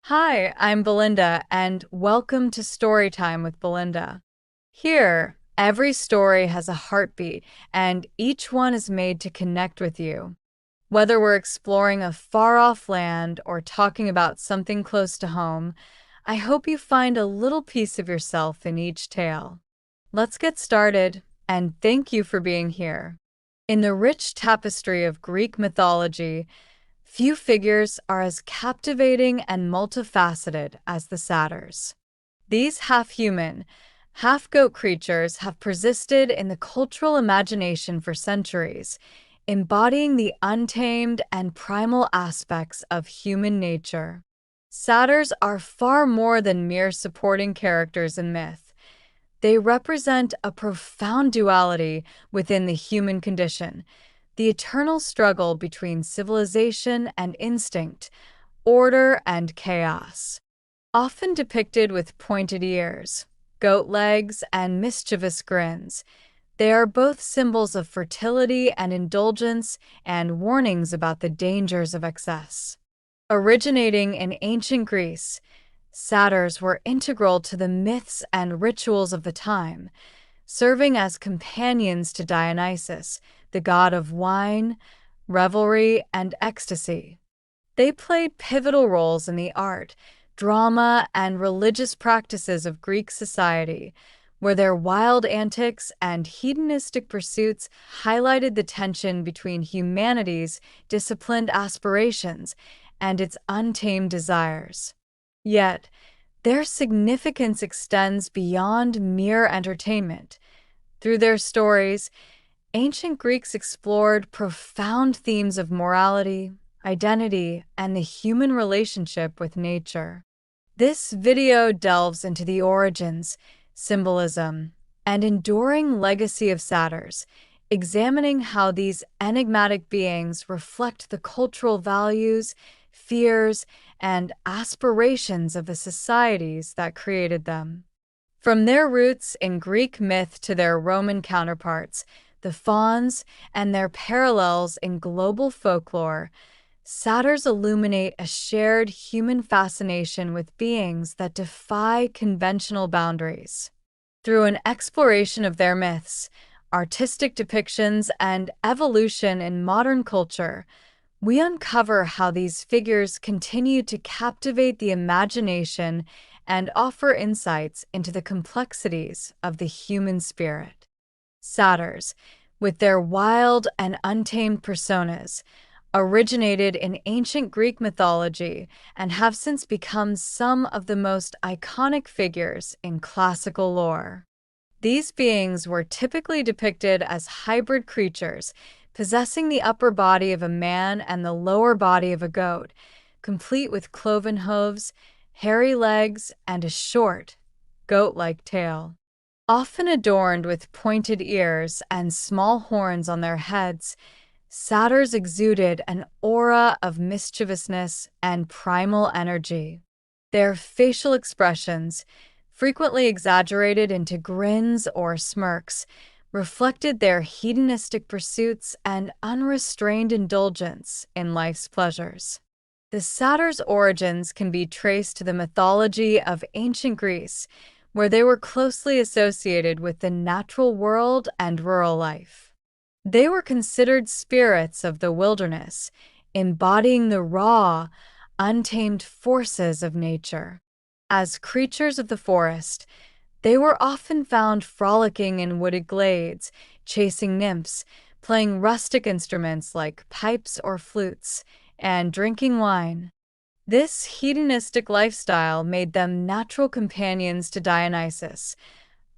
Hi, I'm Belinda, and welcome to Storytime with Belinda. Here, every story has a heartbeat, and each one is made to connect with you. Whether we're exploring a far off land or talking about something close to home, I hope you find a little piece of yourself in each tale. Let's get started, and thank you for being here. In the rich tapestry of Greek mythology, few figures are as captivating and multifaceted as the satyrs. These half-human, half-goat creatures have persisted in the cultural imagination for centuries, embodying the untamed and primal aspects of human nature. Satyrs are far more than mere supporting characters in myth. They represent a profound duality within the human condition, the eternal struggle between civilization and instinct, order and chaos. Often depicted with pointed ears, goat legs, and mischievous grins, they are both symbols of fertility and indulgence and warnings about the dangers of excess. Originating in ancient Greece, satyrs were integral to the myths and rituals of the time, serving as companions to Dionysus, the god of wine, revelry, and ecstasy. They played pivotal roles in the art, drama, and religious practices of Greek society, where their wild antics and hedonistic pursuits highlighted the tension between humanity's disciplined aspirations and its untamed desires. Yet, their significance extends beyond mere entertainment. Through their stories, ancient Greeks explored profound themes of morality, identity, and the human relationship with nature. This video delves into the origins, symbolism, and enduring legacy of satyrs, examining how these enigmatic beings reflect the cultural values, fears, and aspirations of the societies that created them. From their roots in Greek myth to their Roman counterparts, the fauns, and their parallels in global folklore, satyrs illuminate a shared human fascination with beings that defy conventional boundaries. Through an exploration of their myths, artistic depictions, and evolution in modern culture, we uncover how these figures continue to captivate the imagination and offer insights into the complexities of the human spirit. Satyrs, with their wild and untamed personas, originated in ancient Greek mythology and have since become some of the most iconic figures in classical lore. These beings were typically depicted as hybrid creatures, possessing the upper body of a man and the lower body of a goat, complete with cloven hooves, hairy legs, and a short, goat-like tail. Often adorned with pointed ears and small horns on their heads, satyrs exuded an aura of mischievousness and primal energy. Their facial expressions, frequently exaggerated into grins or smirks, reflected their hedonistic pursuits and unrestrained indulgence in life's pleasures. The satyr's origins can be traced to the mythology of ancient Greece, where they were closely associated with the natural world and rural life. They were considered spirits of the wilderness, embodying the raw, untamed forces of nature. As creatures of the forest, they were often found frolicking in wooded glades, chasing nymphs, playing rustic instruments like pipes or flutes, and drinking wine. This hedonistic lifestyle made them natural companions to Dionysus,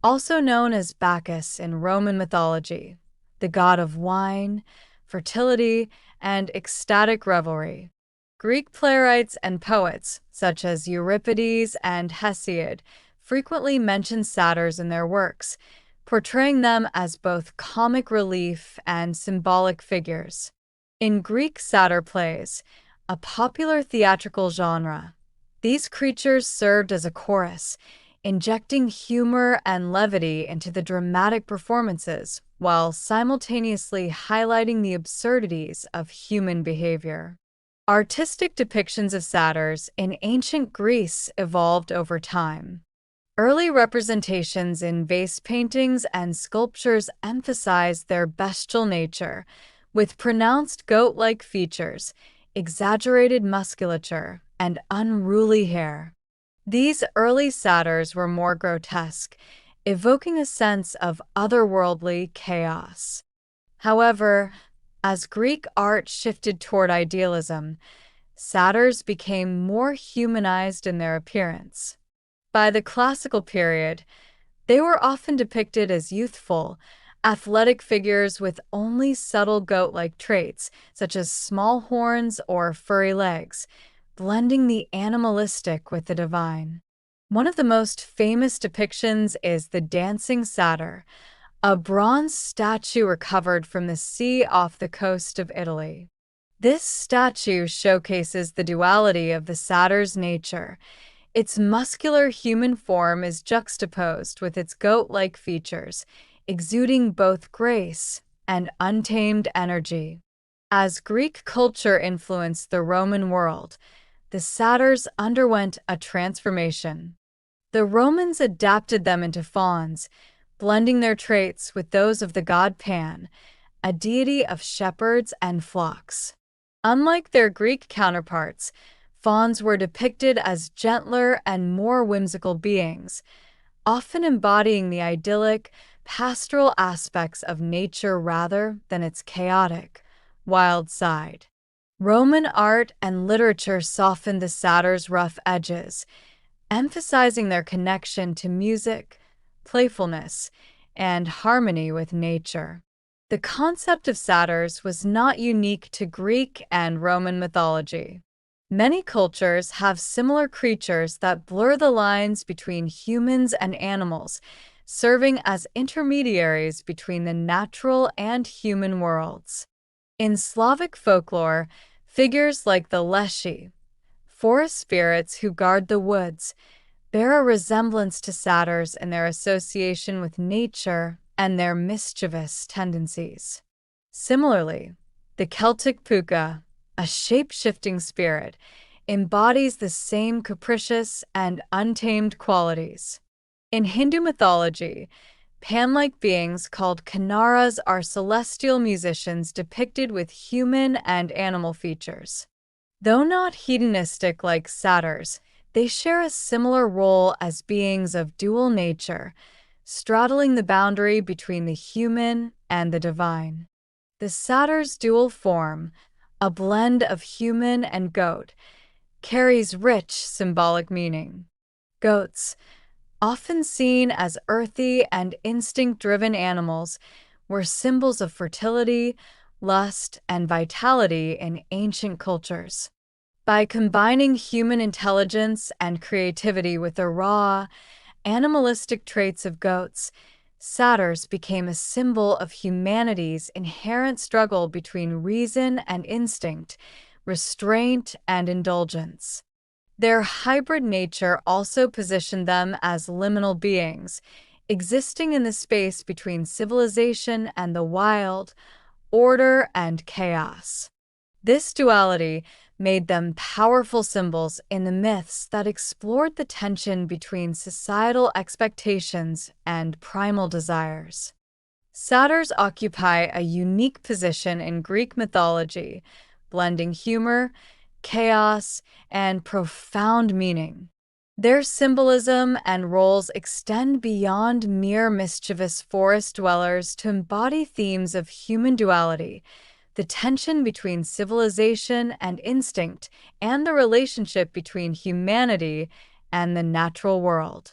also known as Bacchus in Roman mythology, the god of wine, fertility, and ecstatic revelry. Greek playwrights and poets, such as Euripides and Hesiod, frequently mention satyrs in their works, portraying them as both comic relief and symbolic figures. In Greek satyr plays, a popular theatrical genre, these creatures served as a chorus, injecting humor and levity into the dramatic performances while simultaneously highlighting the absurdities of human behavior. Artistic depictions of satyrs in ancient Greece evolved over time. Early representations in vase paintings and sculptures emphasized their bestial nature, with pronounced goat-like features, exaggerated musculature, and unruly hair. These early satyrs were more grotesque, evoking a sense of otherworldly chaos. However, as Greek art shifted toward idealism, satyrs became more humanized in their appearance. By the classical period, they were often depicted as youthful, athletic figures with only subtle goat-like traits, such as small horns or furry legs, blending the animalistic with the divine. One of the most famous depictions is the Dancing Satyr, a bronze statue recovered from the sea off the coast of Italy. This statue showcases the duality of the satyr's nature. Its muscular human form is juxtaposed with its goat-like features, exuding both grace and untamed energy. As Greek culture influenced the Roman world, the satyrs underwent a transformation. The Romans adapted them into fauns, blending their traits with those of the god Pan, a deity of shepherds and flocks. Unlike their Greek counterparts, fauns were depicted as gentler and more whimsical beings, often embodying the idyllic, pastoral aspects of nature rather than its chaotic, wild side. Roman art and literature softened the satyr's rough edges, emphasizing their connection to music, playfulness, and harmony with nature. The concept of satyrs was not unique to Greek and Roman mythology. Many cultures have similar creatures that blur the lines between humans and animals, serving as intermediaries between the natural and human worlds. In Slavic folklore, figures like the Leshy, forest spirits who guard the woods, bear a resemblance to satyrs in their association with nature and their mischievous tendencies. Similarly, the Celtic puka, a shape-shifting spirit, embodies the same capricious and untamed qualities. In Hindu mythology, Pan-like beings called Kinnaras are celestial musicians depicted with human and animal features. Though not hedonistic like satyrs, they share a similar role as beings of dual nature, straddling the boundary between the human and the divine. The satyr's dual form, a blend of human and goat, carries rich symbolic meaning. Goats, often seen as earthy and instinct-driven animals, were symbols of fertility, lust, and vitality in ancient cultures. By combining human intelligence and creativity with the raw, animalistic traits of goats, satyrs became a symbol of humanity's inherent struggle between reason and instinct, restraint and indulgence. Their hybrid nature also positioned them as liminal beings, existing in the space between civilization and the wild, order and chaos. This duality made them powerful symbols in the myths that explored the tension between societal expectations and primal desires. Satyrs occupy a unique position in Greek mythology, blending humor, chaos, and profound meaning. Their symbolism and roles extend beyond mere mischievous forest dwellers to embody themes of human duality, the tension between civilization and instinct, and the relationship between humanity and the natural world.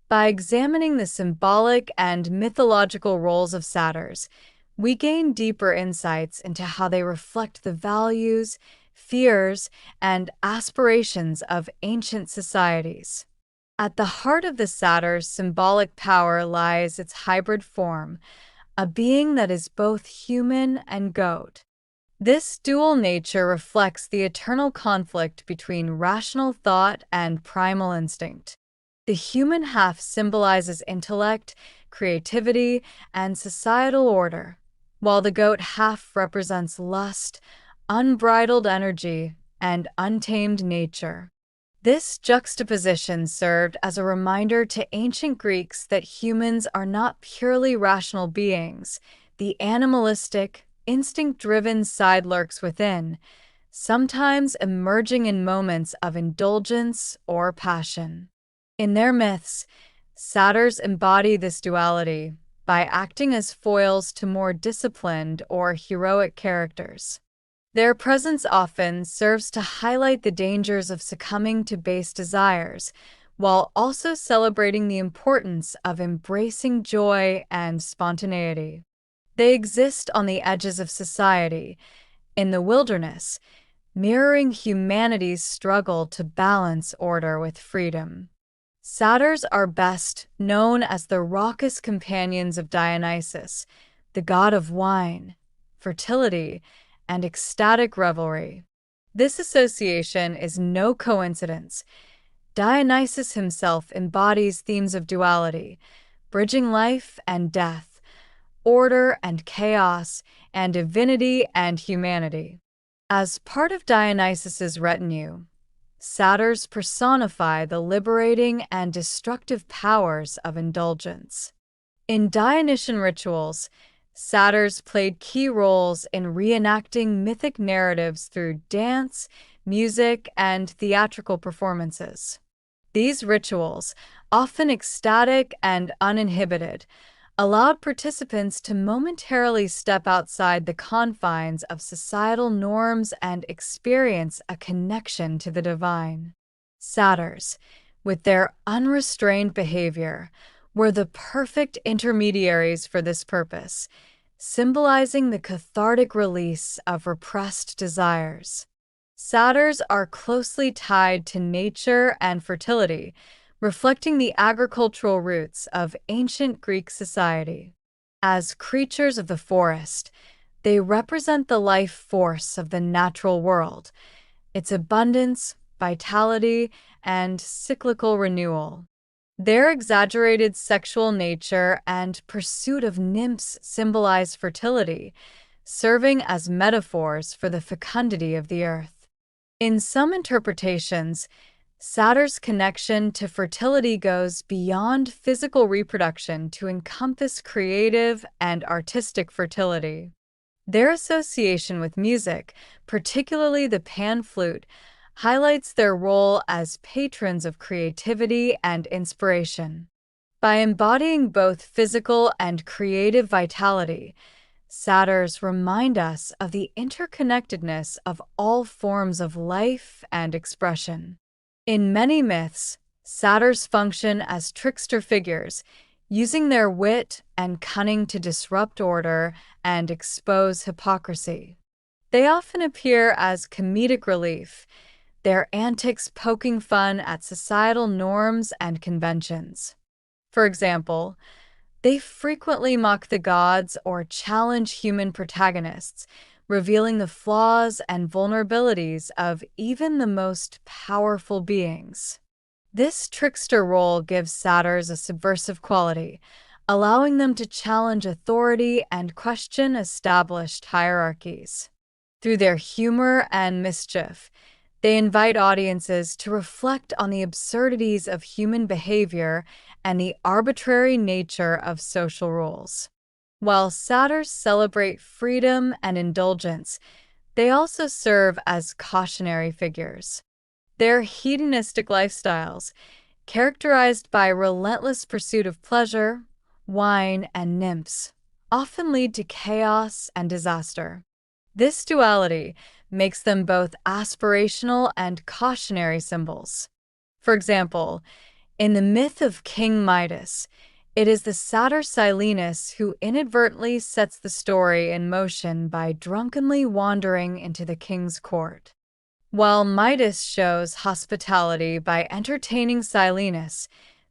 By examining the symbolic and mythological roles of satyrs, we gain deeper insights into how they reflect the values, fears, and aspirations of ancient societies. At the heart of the satyr's symbolic power lies its hybrid form, a being that is both human and goat. This dual nature reflects the eternal conflict between rational thought and primal instinct. The human half symbolizes intellect, creativity, and societal order, while the goat half represents lust, unbridled energy, and untamed nature. This juxtaposition served as a reminder to ancient Greeks that humans are not purely rational beings. The animalistic, instinct-driven side lurks within, sometimes emerging in moments of indulgence or passion. In their myths, satyrs embody this duality by acting as foils to more disciplined or heroic characters. Their presence often serves to highlight the dangers of succumbing to base desires, while also celebrating the importance of embracing joy and spontaneity. They exist on the edges of society, in the wilderness, mirroring humanity's struggle to balance order with freedom. Satyrs are best known as the raucous companions of Dionysus, the god of wine, fertility, and ecstatic revelry. This association is no coincidence. Dionysus himself embodies themes of duality, bridging life and death, order and chaos, and divinity and humanity. As part of Dionysus's retinue, satyrs personify the liberating and destructive powers of indulgence. In Dionysian rituals, satyrs played key roles in reenacting mythic narratives through dance, music, and theatrical performances. These rituals, often ecstatic and uninhibited, allowed participants to momentarily step outside the confines of societal norms and experience a connection to the divine. Satyrs, with their unrestrained behavior, were the perfect intermediaries for this purpose, symbolizing the cathartic release of repressed desires. Satyrs are closely tied to nature and fertility, reflecting the agricultural roots of ancient Greek society. As creatures of the forest, they represent the life force of the natural world, its abundance, vitality, and cyclical renewal. Their exaggerated sexual nature and pursuit of nymphs symbolize fertility, serving as metaphors for the fecundity of the earth. In some interpretations, satyrs' connection to fertility goes beyond physical reproduction to encompass creative and artistic fertility. Their association with music, particularly the pan flute, highlights their role as patrons of creativity and inspiration. By embodying both physical and creative vitality, satyrs remind us of the interconnectedness of all forms of life and expression. In many myths, satyrs function as trickster figures, using their wit and cunning to disrupt order and expose hypocrisy. They often appear as comedic relief, their antics poking fun at societal norms and conventions. For example, they frequently mock the gods or challenge human protagonists, revealing the flaws and vulnerabilities of even the most powerful beings. This trickster role gives satyrs a subversive quality, allowing them to challenge authority and question established hierarchies. Through their humor and mischief, they invite audiences to reflect on the absurdities of human behavior and the arbitrary nature of social rules. While satyrs celebrate freedom and indulgence, they also serve as cautionary figures. Their hedonistic lifestyles, characterized by relentless pursuit of pleasure, wine, and nymphs, often lead to chaos and disaster. This duality makes them both aspirational and cautionary symbols. For example, in the myth of King Midas, it is the satyr Silenus who inadvertently sets the story in motion by drunkenly wandering into the king's court. While Midas shows hospitality by entertaining Silenus,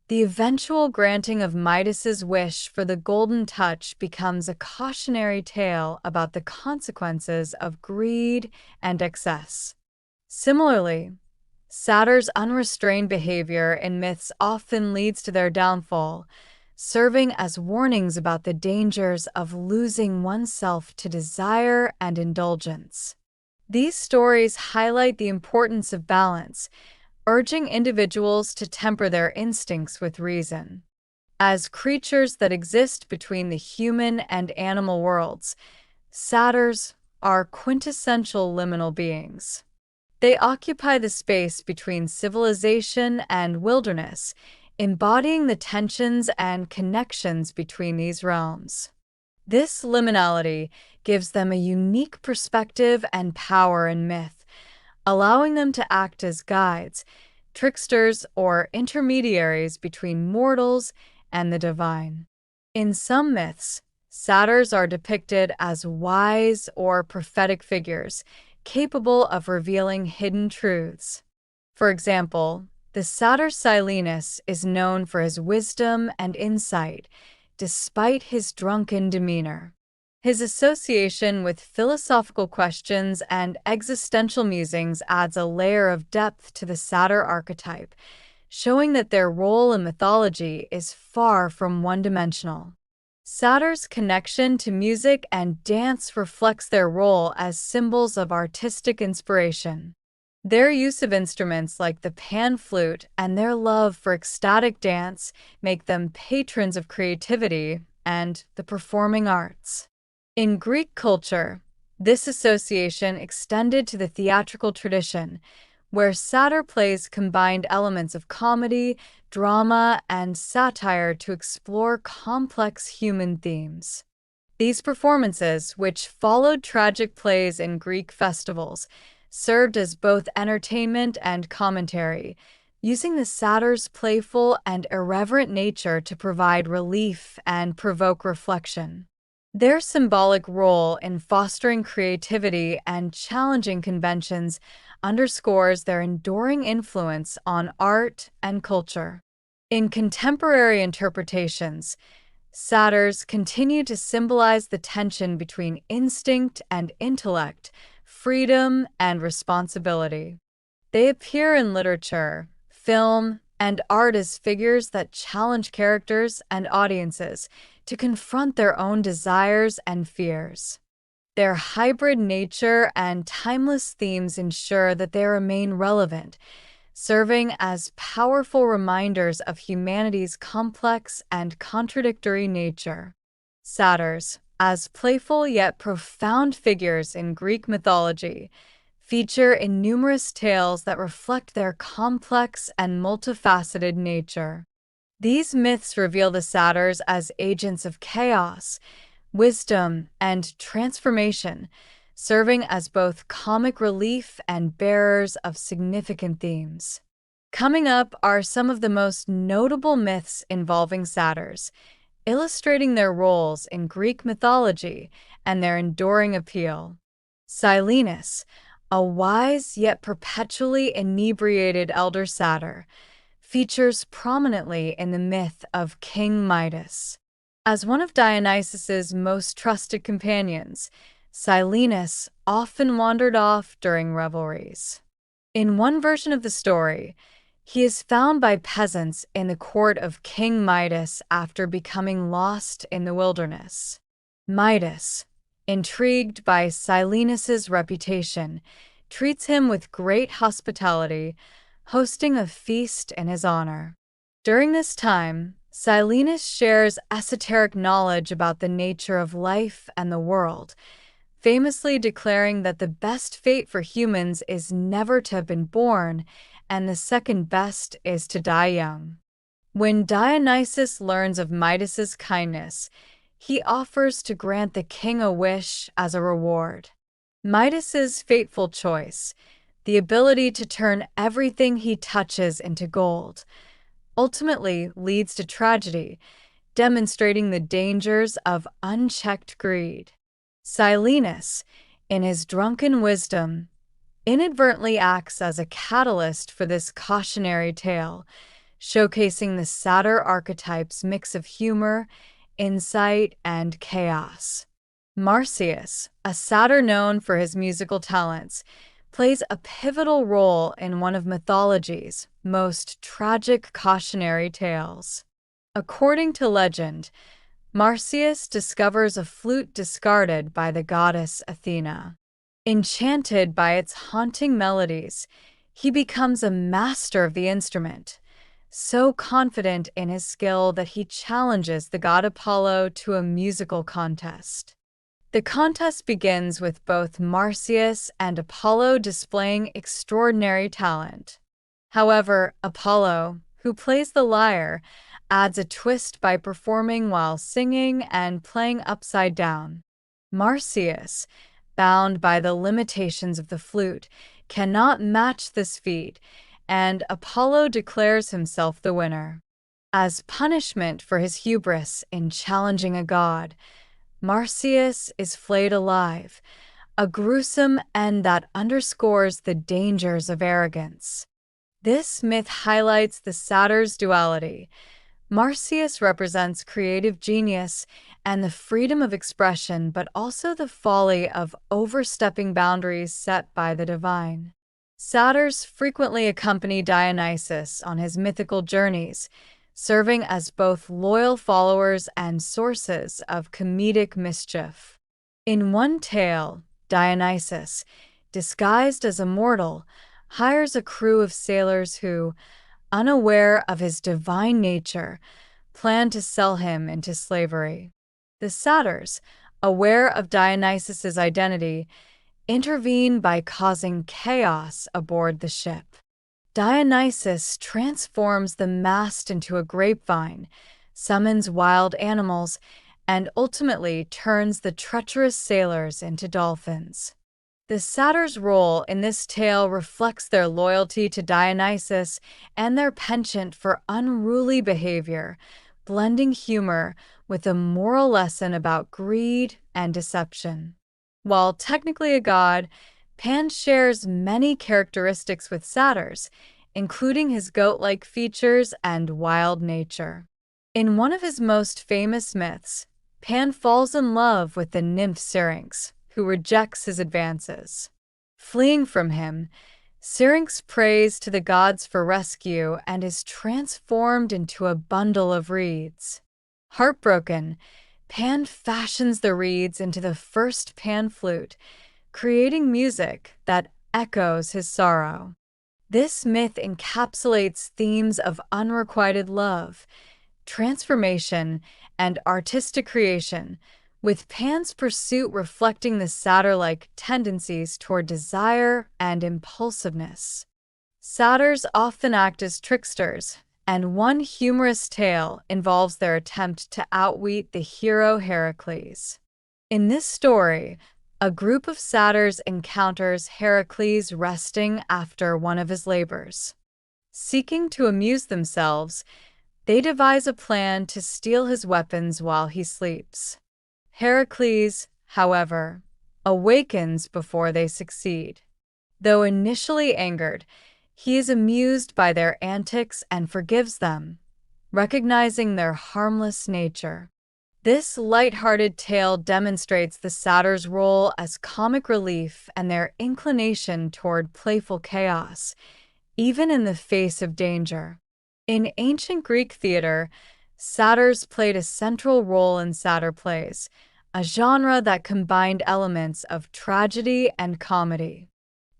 the eventual granting of Midas's wish for the golden touch becomes a cautionary tale about the consequences of greed and excess. Similarly, satyrs' unrestrained behavior in myths often leads to their downfall, serving as warnings about the dangers of losing oneself to desire and indulgence. These stories highlight the importance of balance, urging individuals to temper their instincts with reason. As creatures that exist between the human and animal worlds, satyrs are quintessential liminal beings. They occupy the space between civilization and wilderness, embodying the tensions and connections between these realms. This liminality gives them a unique perspective and power in myth, allowing them to act as guides, tricksters, or intermediaries between mortals and the divine. In some myths, satyrs are depicted as wise or prophetic figures, capable of revealing hidden truths. For example, the satyr Silenus is known for his wisdom and insight, despite his drunken demeanor. His association with philosophical questions and existential musings adds a layer of depth to the satyr archetype, showing that their role in mythology is far from one-dimensional. Satyrs' connection to music and dance reflects their role as symbols of artistic inspiration. Their use of instruments like the pan flute and their love for ecstatic dance make them patrons of creativity and the performing arts. In Greek culture, this association extended to the theatrical tradition, where satyr plays combined elements of comedy, drama, and satire to explore complex human themes. These performances, which followed tragic plays in Greek festivals, served as both entertainment and commentary, using the satyr's playful and irreverent nature to provide relief and provoke reflection. Their symbolic role in fostering creativity and challenging conventions underscores their enduring influence on art and culture. In contemporary interpretations, satyrs continue to symbolize the tension between instinct and intellect, freedom and responsibility. They appear in literature, film, and art as figures that challenge characters and audiences to confront their own desires and fears. Their hybrid nature and timeless themes ensure that they remain relevant, serving as powerful reminders of humanity's complex and contradictory nature. Satyrs, as playful yet profound figures in Greek mythology, feature in numerous tales that reflect their complex and multifaceted nature. These myths reveal the satyrs as agents of chaos, wisdom, and transformation, serving as both comic relief and bearers of significant themes. Coming up are some of the most notable myths involving satyrs, illustrating their roles in Greek mythology and their enduring appeal. Silenus, a wise yet perpetually inebriated elder satyr, features prominently in the myth of King Midas. As one of Dionysus's most trusted companions, Silenus often wandered off during revelries. In one version of the story, he is found by peasants in the court of King Midas after becoming lost in the wilderness. Midas, intrigued by Silenus's reputation, treats him with great hospitality, hosting a feast in his honor. During this time, Silenus shares esoteric knowledge about the nature of life and the world, famously declaring that the best fate for humans is never to have been born, and the second best is to die young. When Dionysus learns of Midas's kindness, he offers to grant the king a wish as a reward. Midas's fateful choice, the ability to turn everything he touches into gold, ultimately leads to tragedy, demonstrating the dangers of unchecked greed. Silenus, in his drunken wisdom, inadvertently acts as a catalyst for this cautionary tale, showcasing the satyr archetype's mix of humor, insight, and chaos. Marsyas, a satyr known for his musical talents, plays a pivotal role in one of mythology's most tragic cautionary tales. According to legend, Marsyas discovers a flute discarded by the goddess Athena. Enchanted by its haunting melodies, he becomes a master of the instrument, so confident in his skill that he challenges the god Apollo to a musical contest. The contest begins with both Marsyas and Apollo displaying extraordinary talent. However, Apollo, who plays the lyre, adds a twist by performing while singing and playing upside down. Marsyas, bound by the limitations of the flute, cannot match this feat, and Apollo declares himself the winner. As punishment for his hubris in challenging a god, Marsyas is flayed alive, a gruesome end that underscores the dangers of arrogance. This myth highlights the Satyrs' duality. Marsyas represents creative genius and the freedom of expression, but also the folly of overstepping boundaries set by the divine. Satyrs frequently accompany Dionysus on his mythical journeys, serving as both loyal followers and sources of comedic mischief. In one tale, Dionysus, disguised as a mortal, hires a crew of sailors who, unaware of his divine nature, plan to sell him into slavery. The Satyrs, aware of Dionysus's identity, intervene by causing chaos aboard the ship. Dionysus transforms the mast into a grapevine, summons wild animals, and ultimately turns the treacherous sailors into dolphins. The Satyrs' role in this tale reflects their loyalty to Dionysus and their penchant for unruly behavior, blending humor with a moral lesson about greed and deception. While technically a god, Pan shares many characteristics with Satyrs, including his goat-like features and wild nature. In one of his most famous myths, Pan falls in love with the nymph Syrinx, who rejects his advances. Fleeing from him, Syrinx prays to the gods for rescue and is transformed into a bundle of reeds. Heartbroken, Pan fashions the reeds into the first pan flute, creating music that echoes his sorrow. This myth encapsulates themes of unrequited love, transformation, and artistic creation, with Pan's pursuit reflecting the satyr-like tendencies toward desire and impulsiveness. Satyrs often act as tricksters, and one humorous tale involves their attempt to outwit the hero Heracles. In this story, a group of satyrs encounters Heracles resting after one of his labors. Seeking to amuse themselves, they devise a plan to steal his weapons while he sleeps. Heracles, however, awakens before they succeed. Though initially angered, he is amused by their antics and forgives them, recognizing their harmless nature. This light-hearted tale demonstrates the satyrs' role as comic relief and their inclination toward playful chaos, even in the face of danger. In ancient Greek theater, satyrs played a central role in satyr plays, a genre that combined elements of tragedy and comedy.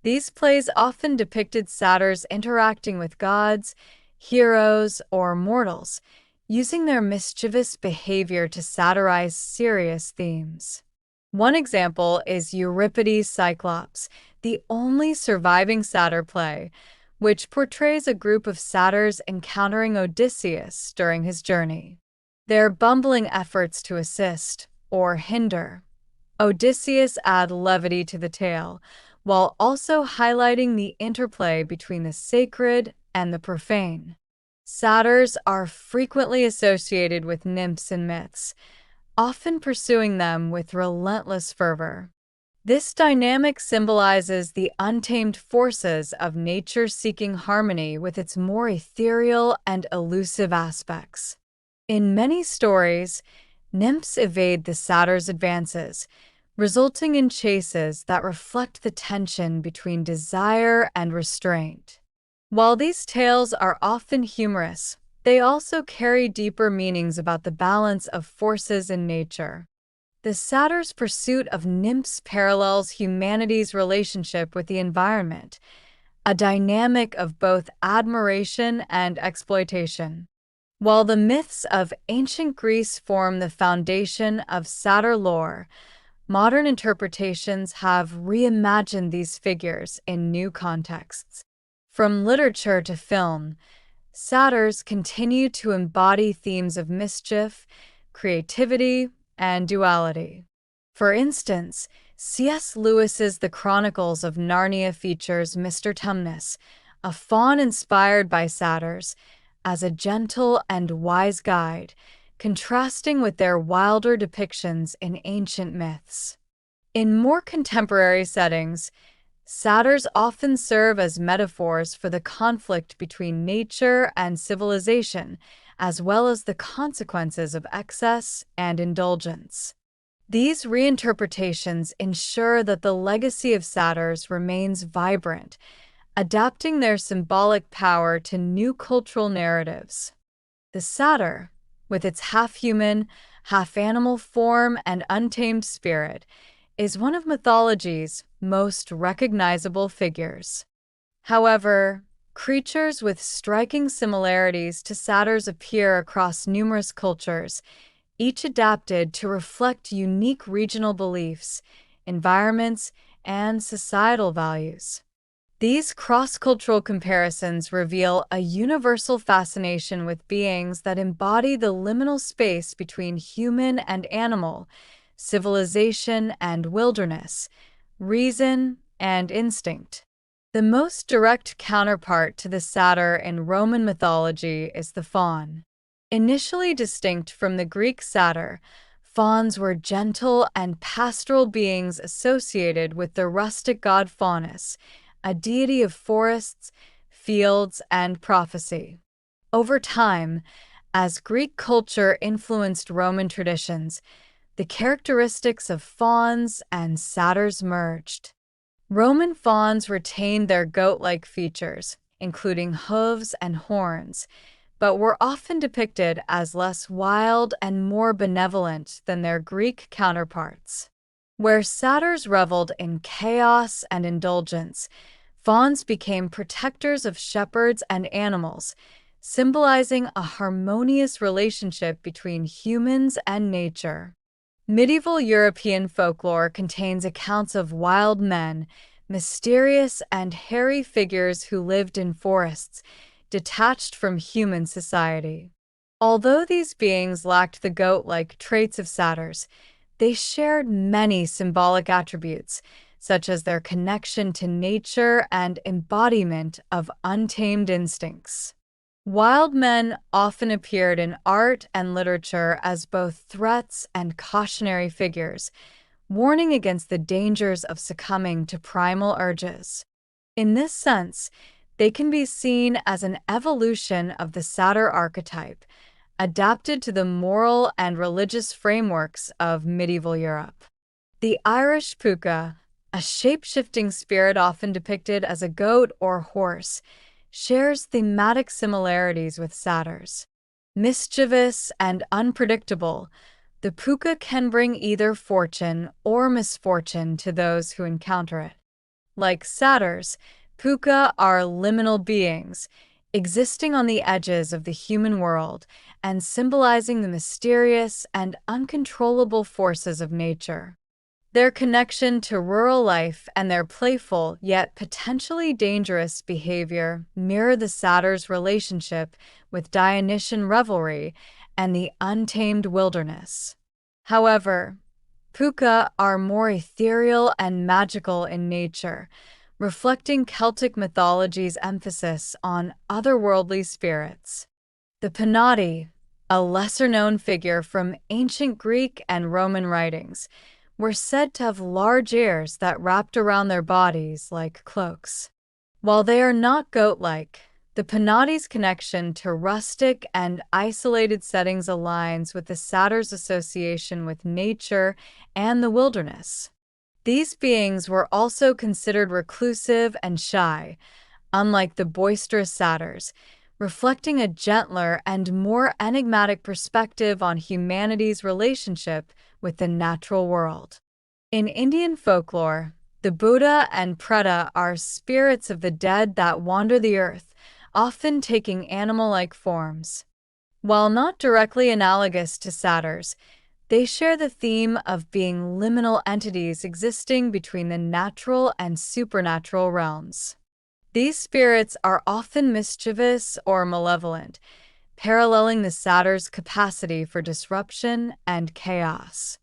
These plays often depicted satyrs interacting with gods, heroes, or mortals, using their mischievous behavior to satirize serious themes. One example is Euripides' Cyclops, the only surviving satyr play, which portrays a group of satyrs encountering Odysseus during his journey. Their bumbling efforts to assist, or hinder, Odysseus add levity to the tale, while also highlighting the interplay between the sacred and the profane. Satyrs are frequently associated with nymphs in myths, often pursuing them with relentless fervor. This dynamic symbolizes the untamed forces of nature seeking harmony with its more ethereal and elusive aspects. In many stories, nymphs evade the satyr's advances, resulting in chases that reflect the tension between desire and restraint. While these tales are often humorous, they also carry deeper meanings about the balance of forces in nature. The Satyrs' pursuit of nymphs parallels humanity's relationship with the environment, a dynamic of both admiration and exploitation. While the myths of ancient Greece form the foundation of satyr lore, modern interpretations have reimagined these figures in new contexts. From literature to film, satyrs continue to embody themes of mischief, creativity, and duality. For instance, C.S. Lewis's The Chronicles of Narnia features Mr. Tumnus, a faun inspired by satyrs, as a gentle and wise guide, contrasting with their wilder depictions in ancient myths. In more contemporary settings, satyrs often serve as metaphors for the conflict between nature and civilization, as well as the consequences of excess and indulgence. These reinterpretations ensure that the legacy of satyrs remains vibrant, adapting their symbolic power to new cultural narratives. The satyr, with its half-human, half-animal form and untamed spirit, is one of mythology's most recognizable figures. However, creatures with striking similarities to satyrs appear across numerous cultures, each adapted to reflect unique regional beliefs, environments, and societal values. These cross-cultural comparisons reveal a universal fascination with beings that embody the liminal space between human and animal, civilization and wilderness, reason and instinct. The most direct counterpart to the satyr in Roman mythology is the faun. Initially distinct from the Greek satyr, fauns were gentle and pastoral beings associated with the rustic god Faunus, a deity of forests, fields, and prophecy. Over time, as Greek culture influenced Roman traditions, the characteristics of fauns and satyrs merged. Roman fauns retained their goat-like features, including hooves and horns, but were often depicted as less wild and more benevolent than their Greek counterparts. Where satyrs reveled in chaos and indulgence, fauns became protectors of shepherds and animals, symbolizing a harmonious relationship between humans and nature. Medieval European folklore contains accounts of wild men, mysterious and hairy figures who lived in forests, detached from human society. Although these beings lacked the goat-like traits of satyrs, they shared many symbolic attributes, such as their connection to nature and embodiment of untamed instincts. Wild men often appeared in art and literature as both threats and cautionary figures, warning against the dangers of succumbing to primal urges. In this sense, they can be seen as an evolution of the satyr archetype, adapted to the moral and religious frameworks of medieval Europe. The Irish puka, a shape-shifting spirit often depicted as a goat or horse, shares thematic similarities with satyrs. Mischievous and unpredictable, the puka can bring either fortune or misfortune to those who encounter it. Like satyrs, puka are liminal beings, existing on the edges of the human world and symbolizing the mysterious and uncontrollable forces of nature. Their connection to rural life and their playful yet potentially dangerous behavior mirror the satyr's relationship with Dionysian revelry and the untamed wilderness. However, puka are more ethereal and magical in nature, reflecting Celtic mythology's emphasis on otherworldly spirits. The Penaudi, a lesser-known figure from ancient Greek and Roman writings, were said to have large ears that wrapped around their bodies like cloaks. While they are not goat-like, the Penaudi's connection to rustic and isolated settings aligns with the satyr's association with nature and the wilderness. These beings were also considered reclusive and shy, unlike the boisterous satyrs, reflecting a gentler and more enigmatic perspective on humanity's relationship with the natural world. In Indian folklore, the Buddha and Preta are spirits of the dead that wander the earth, often taking animal-like forms. While not directly analogous to satyrs, they share the theme of being liminal entities existing between the natural and supernatural realms. These spirits are often mischievous or malevolent, paralleling the satyr's capacity for disruption and chaos.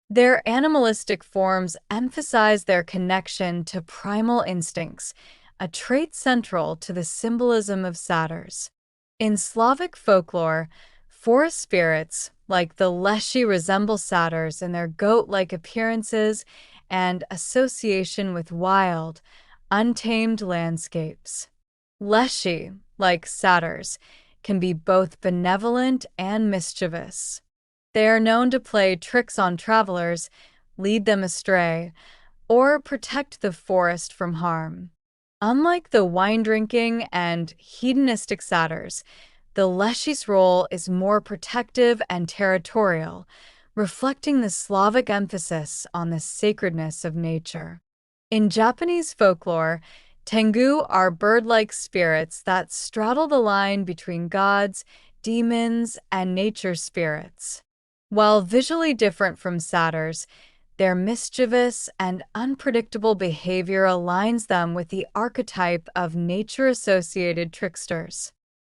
Their animalistic forms emphasize their connection to primal instincts, a trait central to the symbolism of satyrs. In Slavic folklore, forest spirits, like the Leshy, resemble satyrs in their goat-like appearances and association with wild, untamed landscapes. Leshy, like satyrs, can be both benevolent and mischievous. They are known to play tricks on travelers, lead them astray, or protect the forest from harm. Unlike the wine-drinking and hedonistic satyrs, the Leshy's role is more protective and territorial, reflecting the Slavic emphasis on the sacredness of nature. In Japanese folklore, Tengu are bird-like spirits that straddle the line between gods, demons, and nature spirits. While visually different from satyrs, their mischievous and unpredictable behavior aligns them with the archetype of nature-associated tricksters.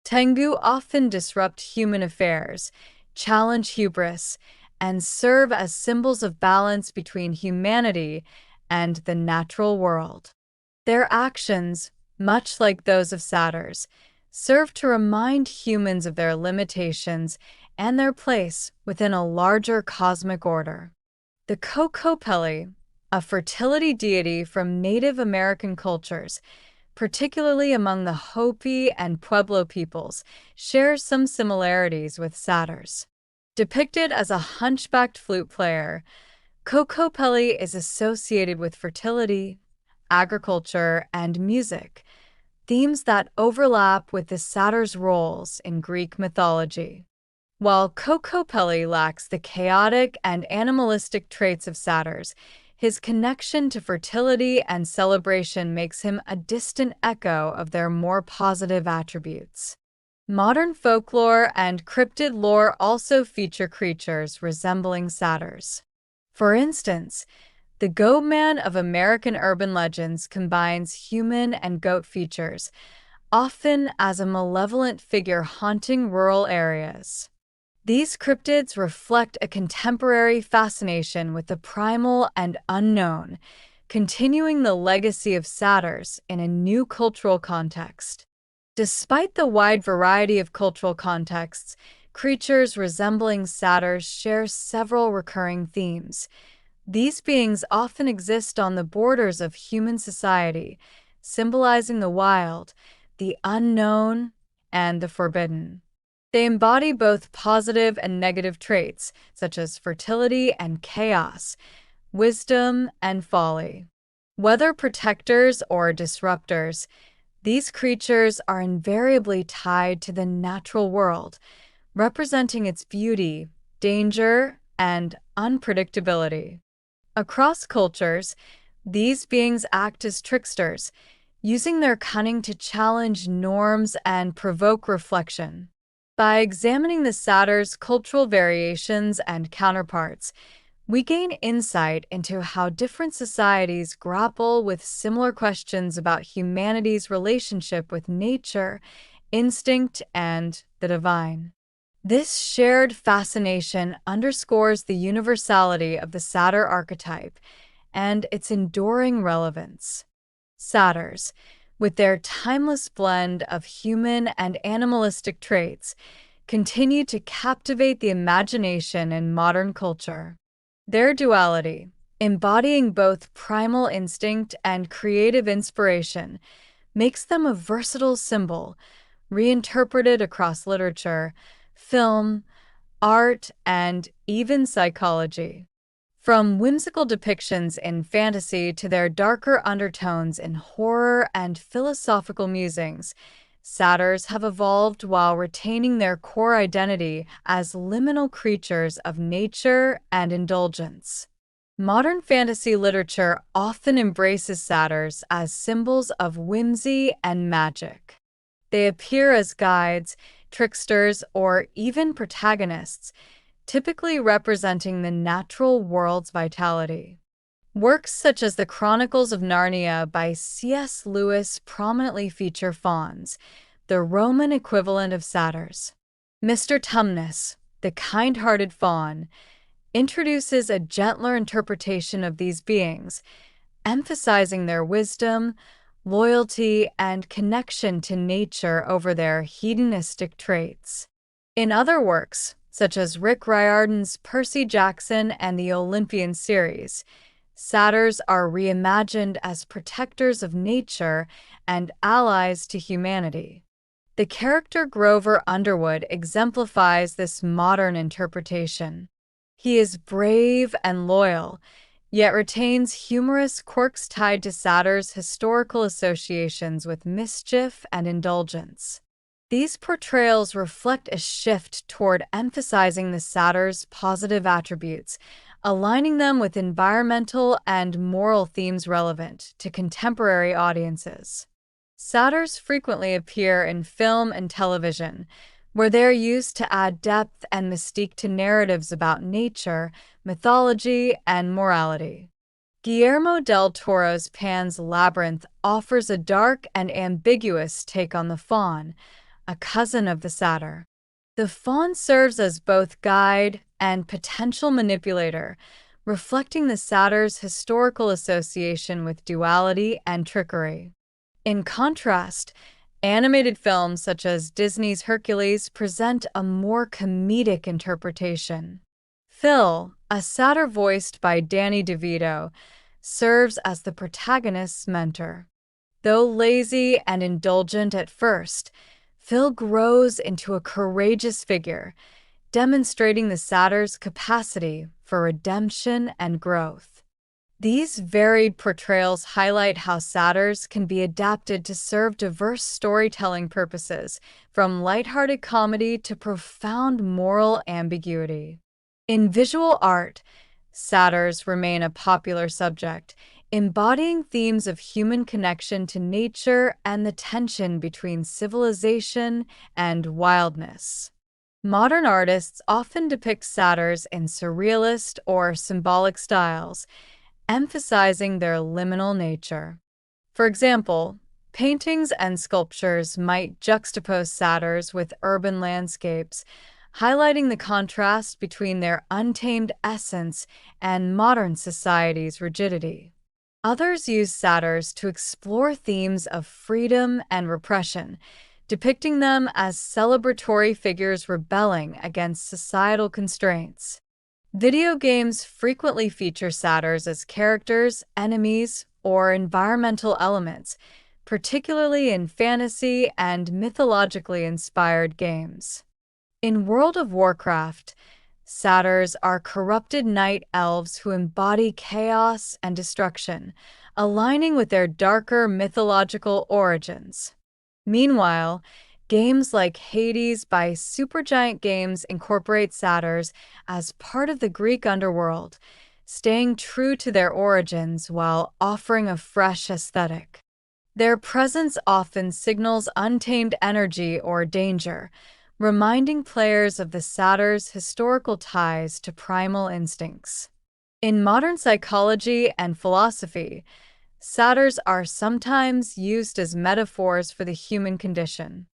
Tengu often disrupt human affairs, challenge hubris, and serve as symbols of balance between humanity and the natural world. Their actions, much like those of satyrs, serve to remind humans of their limitations and their place within a larger cosmic order. The Kokopelli, a fertility deity from Native American cultures, particularly among the Hopi and Pueblo peoples, shares some similarities with satyrs. Depicted as a hunchbacked flute player, Kokopelli is associated with fertility, agriculture, and music, themes that overlap with the satyr's roles in Greek mythology. While Kokopelli lacks the chaotic and animalistic traits of satyrs, his connection to fertility and celebration makes him a distant echo of their more positive attributes. Modern folklore and cryptid lore also feature creatures resembling satyrs. For instance, the Goatman of American urban legends combines human and goat features, often as a malevolent figure haunting rural areas. These cryptids reflect a contemporary fascination with the primal and unknown, continuing the legacy of satyrs in a new cultural context. Despite the wide variety of cultural contexts, creatures resembling satyrs share several recurring themes. These beings often exist on the borders of human society, symbolizing the wild, the unknown, and the forbidden. They embody both positive and negative traits, such as fertility and chaos, wisdom and folly. Whether protectors or disruptors, these creatures are invariably tied to the natural world, representing its beauty, danger, and unpredictability. Across cultures, these beings act as tricksters, using their cunning to challenge norms and provoke reflection. By examining the satyr's cultural variations and counterparts, we gain insight into how different societies grapple with similar questions about humanity's relationship with nature, instinct, and the divine. This shared fascination underscores the universality of the satyr archetype and its enduring relevance. Satyrs, with their timeless blend of human and animalistic traits, continue to captivate the imagination in modern culture. Their duality, embodying both primal instinct and creative inspiration, makes them a versatile symbol, reinterpreted across literature, film, art, and even psychology. From whimsical depictions in fantasy to their darker undertones in horror and philosophical musings, Satyrs have evolved while retaining their core identity as liminal creatures of nature and indulgence. Modern fantasy literature often embraces satyrs as symbols of whimsy and magic. They appear as guides, tricksters, or even protagonists, typically representing the natural world's vitality. Works such as The Chronicles of Narnia by C.S. Lewis prominently feature fauns, the Roman equivalent of satyrs. Mr. Tumnus, the kind-hearted faun, introduces a gentler interpretation of these beings, emphasizing their wisdom, loyalty, and connection to nature over their hedonistic traits. In other works, such as Rick Riordan's Percy Jackson and the Olympian series, satyrs are reimagined as protectors of nature and allies to humanity. The character Grover Underwood exemplifies this modern interpretation. He is brave and loyal, yet retains humorous quirks tied to satyrs' historical associations with mischief and indulgence. These portrayals reflect a shift toward emphasizing the satyrs' positive attributes, aligning them with environmental and moral themes relevant to contemporary audiences. Satyrs frequently appear in film and television, where they are used to add depth and mystique to narratives about nature, mythology, and morality. Guillermo del Toro's Pan's Labyrinth offers a dark and ambiguous take on the faun, a cousin of the satyr. The faun serves as both guide and potential manipulator, reflecting the satyr's historical association with duality and trickery. In contrast, animated films such as Disney's Hercules present a more comedic interpretation. Phil, a satyr voiced by Danny DeVito, serves as the protagonist's mentor. Though lazy and indulgent at first, Phil grows into a courageous figure, demonstrating the satyr's capacity for redemption and growth. These varied portrayals highlight how satyrs can be adapted to serve diverse storytelling purposes, from lighthearted comedy to profound moral ambiguity. In visual art, satyrs remain a popular subject, embodying themes of human connection to nature and the tension between civilization and wildness. Modern artists often depict satyrs in surrealist or symbolic styles, emphasizing their liminal nature. For example, paintings and sculptures might juxtapose satyrs with urban landscapes, highlighting the contrast between their untamed essence and modern society's rigidity. Others use satyrs to explore themes of freedom and repression, depicting them as celebratory figures rebelling against societal constraints. Video games frequently feature satyrs as characters, enemies, or environmental elements, particularly in fantasy and mythologically inspired games. In World of Warcraft, satyrs are corrupted night elves who embody chaos and destruction, aligning with their darker mythological origins. Meanwhile, games like Hades by Supergiant Games incorporate satyrs as part of the Greek underworld, staying true to their origins while offering a fresh aesthetic. Their presence often signals untamed energy or danger, reminding players of the satyr's historical ties to primal instincts. In modern psychology and philosophy, satyrs are sometimes used as metaphors for the human condition.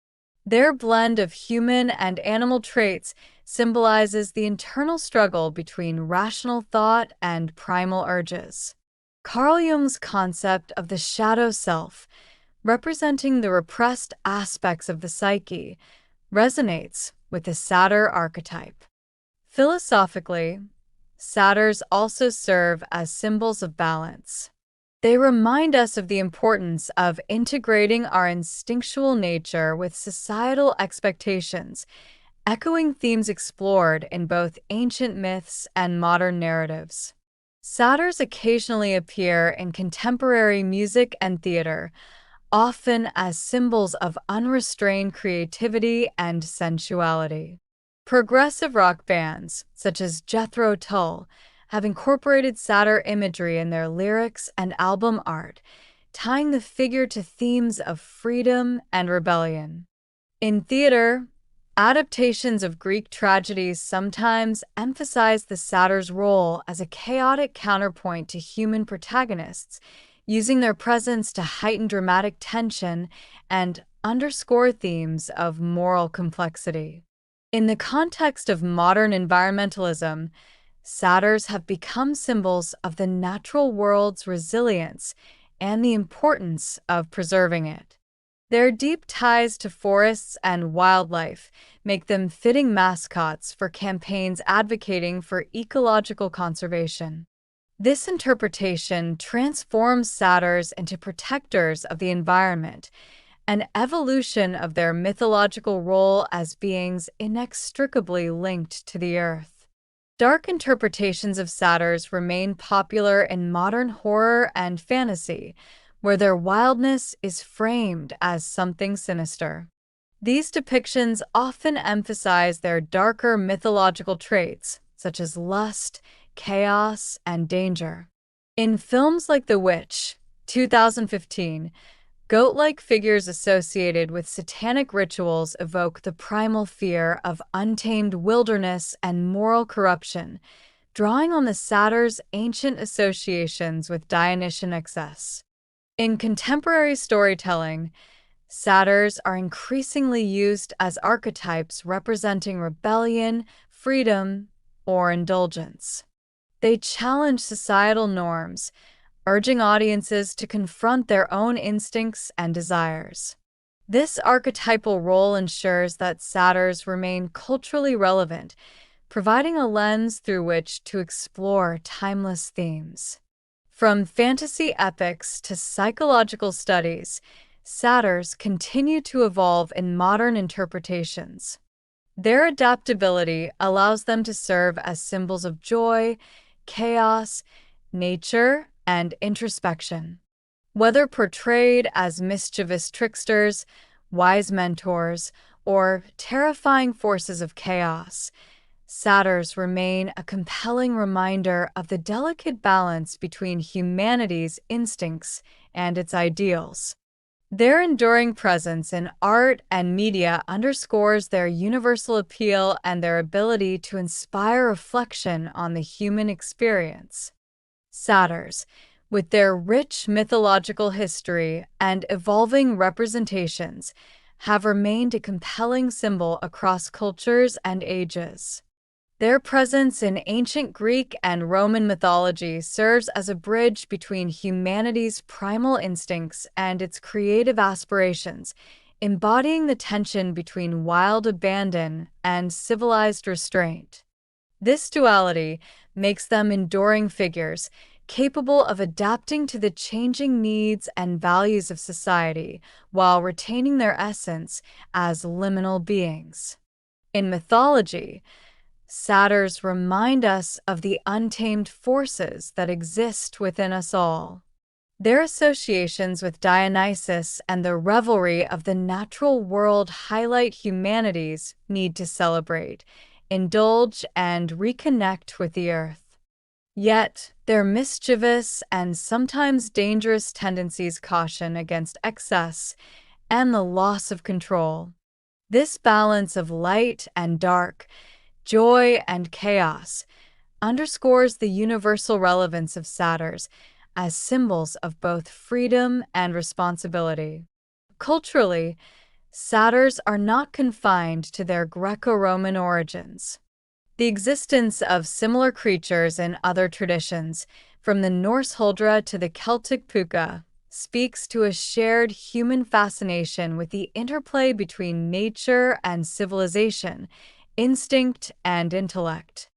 Their blend of human and animal traits symbolizes the internal struggle between rational thought and primal urges. Carl Jung's concept of the shadow self, representing the repressed aspects of the psyche, resonates with the satyr archetype. Philosophically, satyrs also serve as symbols of balance. They remind us of the importance of integrating our instinctual nature with societal expectations, echoing themes explored in both ancient myths and modern narratives. Satyrs occasionally appear in contemporary music and theater, often as symbols of unrestrained creativity and sensuality. Progressive rock bands, such as Jethro Tull, have incorporated satyr imagery in their lyrics and album art, tying the figure to themes of freedom and rebellion. In theater, adaptations of Greek tragedies sometimes emphasize the satyr's role as a chaotic counterpoint to human protagonists, using their presence to heighten dramatic tension and underscore themes of moral complexity. In the context of modern environmentalism, satyrs have become symbols of the natural world's resilience and the importance of preserving it. Their deep ties to forests and wildlife make them fitting mascots for campaigns advocating for ecological conservation. This interpretation transforms satyrs into protectors of the environment, an evolution of their mythological role as beings inextricably linked to the earth. Dark interpretations of satyrs remain popular in modern horror and fantasy, where their wildness is framed as something sinister. These depictions often emphasize their darker mythological traits, such as lust, chaos, and danger. In films like The Witch, 2015, goat-like figures associated with satanic rituals evoke the primal fear of untamed wilderness and moral corruption, drawing on the satyr's ancient associations with Dionysian excess. In contemporary storytelling, satyrs are increasingly used as archetypes representing rebellion, freedom, or indulgence. They challenge societal norms, urging audiences to confront their own instincts and desires. This archetypal role ensures that satyrs remain culturally relevant, providing a lens through which to explore timeless themes. From fantasy epics to psychological studies, satyrs continue to evolve in modern interpretations. Their adaptability allows them to serve as symbols of joy, chaos, nature, and introspection. Whether portrayed as mischievous tricksters, wise mentors, or terrifying forces of chaos, satyrs remain a compelling reminder of the delicate balance between humanity's instincts and its ideals. Their enduring presence in art and media underscores their universal appeal and their ability to inspire reflection on the human experience. Satyrs, with their rich mythological history and evolving representations, have remained a compelling symbol across cultures and ages. Their presence in ancient Greek and Roman mythology serves as a bridge between humanity's primal instincts and its creative aspirations, embodying the tension between wild abandon and civilized restraint. This duality makes them enduring figures, capable of adapting to the changing needs and values of society while retaining their essence as liminal beings. In mythology, satyrs remind us of the untamed forces that exist within us all. Their associations with Dionysus and the revelry of the natural world highlight humanity's need to celebrate, indulge, and reconnect with the earth. Yet, their mischievous and sometimes dangerous tendencies caution against excess and the loss of control. This balance of light and dark, joy and chaos, underscores the universal relevance of satyrs as symbols of both freedom and responsibility. Culturally, satyrs are not confined to their Greco-Roman origins. The existence of similar creatures in other traditions, from the Norse Huldra to the Celtic puka, speaks to a shared human fascination with the interplay between nature and civilization, instinct and intellect.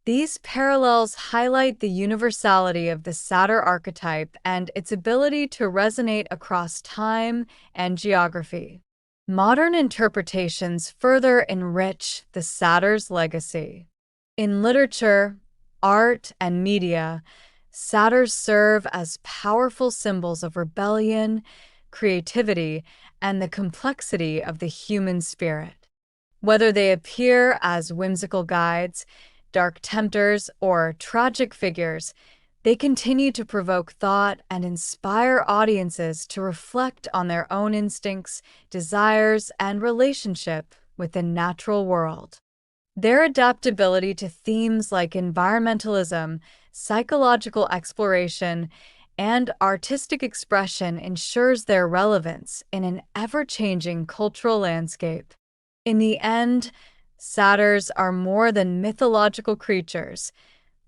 These parallels highlight the universality of the satyr archetype and its ability to resonate across time and geography. Modern interpretations further enrich the satyr's legacy. In literature, art, and media, satyrs serve as powerful symbols of rebellion, creativity, and the complexity of the human spirit. Whether they appear as whimsical guides, dark tempters, or tragic figures, they continue to provoke thought and inspire audiences to reflect on their own instincts, desires, and relationship with the natural world. Their adaptability to themes like environmentalism, psychological exploration, and artistic expression ensures their relevance in an ever-changing cultural landscape. In the end, satyrs are more than mythological creatures.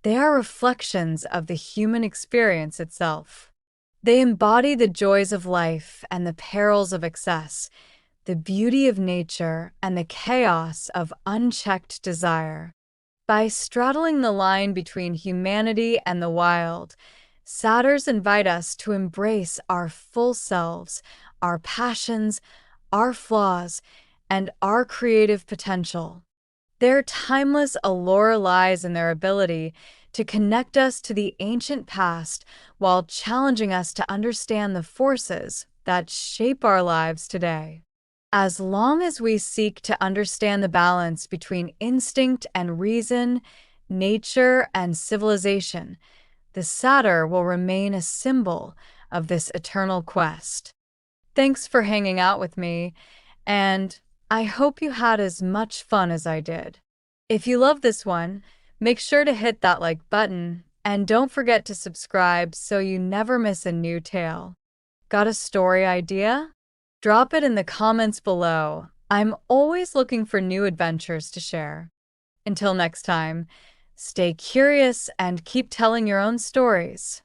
They are reflections of the human experience itself. They embody the joys of life and the perils of excess, the beauty of nature and the chaos of unchecked desire. By straddling the line between humanity and the wild, satyrs invite us to embrace our full selves, our passions, our flaws, and our creative potential. Their timeless allure lies in their ability to connect us to the ancient past while challenging us to understand the forces that shape our lives today. As long as we seek to understand the balance between instinct and reason, nature and civilization, the satyr will remain a symbol of this eternal quest. Thanks for hanging out with me, and I hope you had as much fun as I did. If you love this one, make sure to hit that like button and don't forget to subscribe so you never miss a new tale. Got a story idea? Drop it in the comments below. I'm always looking for new adventures to share. Until next time, stay curious and keep telling your own stories.